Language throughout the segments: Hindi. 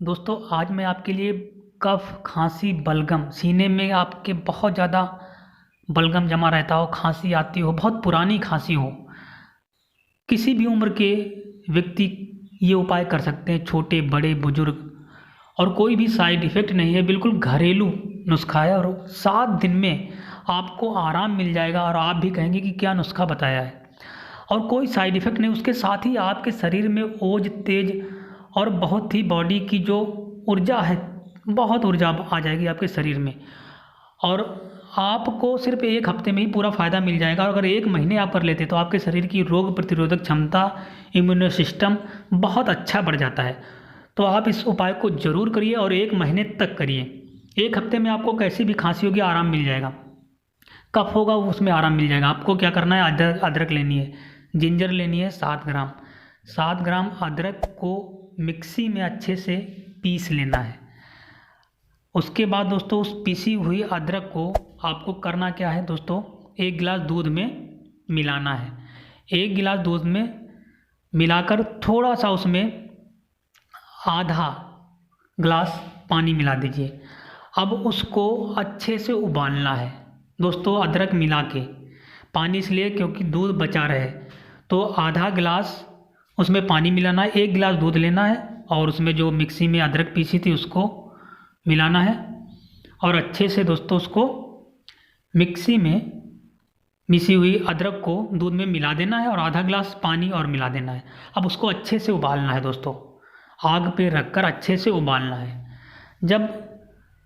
दोस्तों आज मैं आपके लिए कफ, खांसी, बलगम, सीने में आपके बहुत ज़्यादा बलगम जमा रहता हो, खांसी आती हो, बहुत पुरानी खांसी हो, किसी भी उम्र के व्यक्ति ये उपाय कर सकते हैं, छोटे बड़े बुजुर्ग। और कोई भी साइड इफ़ेक्ट नहीं है, बिल्कुल घरेलू नुस्खा है और 7 दिन में आपको आराम मिल जाएगा और आप भी कहेंगे कि क्या नुस्खा बताया है। और कोई साइड इफ़ेक्ट नहीं, उसके साथ ही आपके शरीर में ओज, तेज और बहुत ही बॉडी की जो ऊर्जा है, बहुत ऊर्जा आ जाएगी आपके शरीर में। और आपको सिर्फ 1 हफ्ते में ही पूरा फ़ायदा मिल जाएगा। और अगर 1 महीने आप कर लेते तो आपके शरीर की रोग प्रतिरोधक क्षमता, इम्यूनो सिस्टम बहुत अच्छा बढ़ जाता है। तो आप इस उपाय को ज़रूर करिए और 1 महीने तक करिए। 1 हफ्ते में आपको कैसी भी खांसी होगी आराम मिल जाएगा, कफ होगा उसमें आराम मिल जाएगा। आपको क्या करना है, अदरक लेनी है, जिंजर लेनी है 7 ग्राम। 7 ग्राम अदरक को मिक्सी में अच्छे से पीस लेना है। उसके बाद दोस्तों उस पीसी हुई अदरक को आपको करना क्या है दोस्तों, 1 गिलास दूध में मिलाना है। 1 गिलास दूध में मिलाकर थोड़ा सा उसमें आधा ग्लास पानी मिला दीजिए। अब उसको अच्छे से उबालना है दोस्तों, अदरक मिला के। पानी इसलिए क्योंकि दूध बचा रहे, तो आधा गिलास उसमें पानी मिलाना है, 1 गिलास दूध लेना है और उसमें जो मिक्सी में अदरक पीसी थी उसको मिलाना है और अच्छे से दोस्तों उसको मिक्सी में मिसी हुई अदरक को दूध में मिला देना है और आधा गिलास पानी और मिला देना है। अब उसको अच्छे से उबालना है दोस्तों, आग पे रखकर अच्छे से उबालना है। जब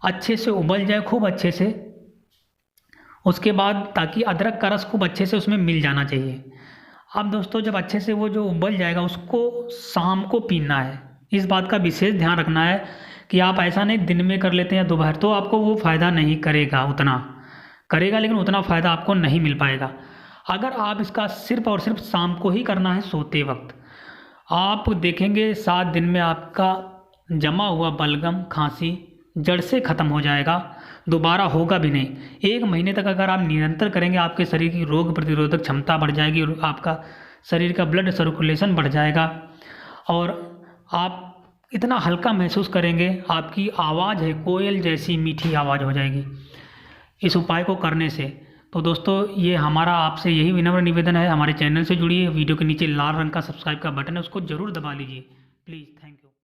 अच्छे से उबल जाए खूब अच्छे से, उसके बाद ताकि अदरक का रस खूब अच्छे से उसमें मिल जाना चाहिए। अब दोस्तों जब अच्छे से वो जो उबल जाएगा उसको शाम को पीना है। इस बात का विशेष ध्यान रखना है कि आप ऐसा नहीं दिन में कर लेते हैं दोपहर, तो आपको वो फ़ायदा नहीं करेगा, उतना करेगा लेकिन उतना फ़ायदा आपको नहीं मिल पाएगा। अगर आप इसका सिर्फ और सिर्फ शाम को ही करना है सोते वक्त, आप देखेंगे 7 दिन में आपका जमा हुआ बलगम, खांसी जड़ से ख़त्म हो जाएगा, दोबारा होगा भी नहीं। 1 महीने तक अगर आप निरंतर करेंगे आपके शरीर की रोग प्रतिरोधक क्षमता बढ़ जाएगी और आपका शरीर का ब्लड सर्कुलेशन बढ़ जाएगा और आप इतना हल्का महसूस करेंगे, आपकी आवाज़ है कोयल जैसी मीठी आवाज़ हो जाएगी इस उपाय को करने से। तो दोस्तों ये हमारा आपसे यही विनम्र निवेदन है, हमारे चैनल से जुड़िए, वीडियो के नीचे लाल रंग का सब्सक्राइब का बटन है उसको ज़रूर दबा लीजिए प्लीज़। Thank you.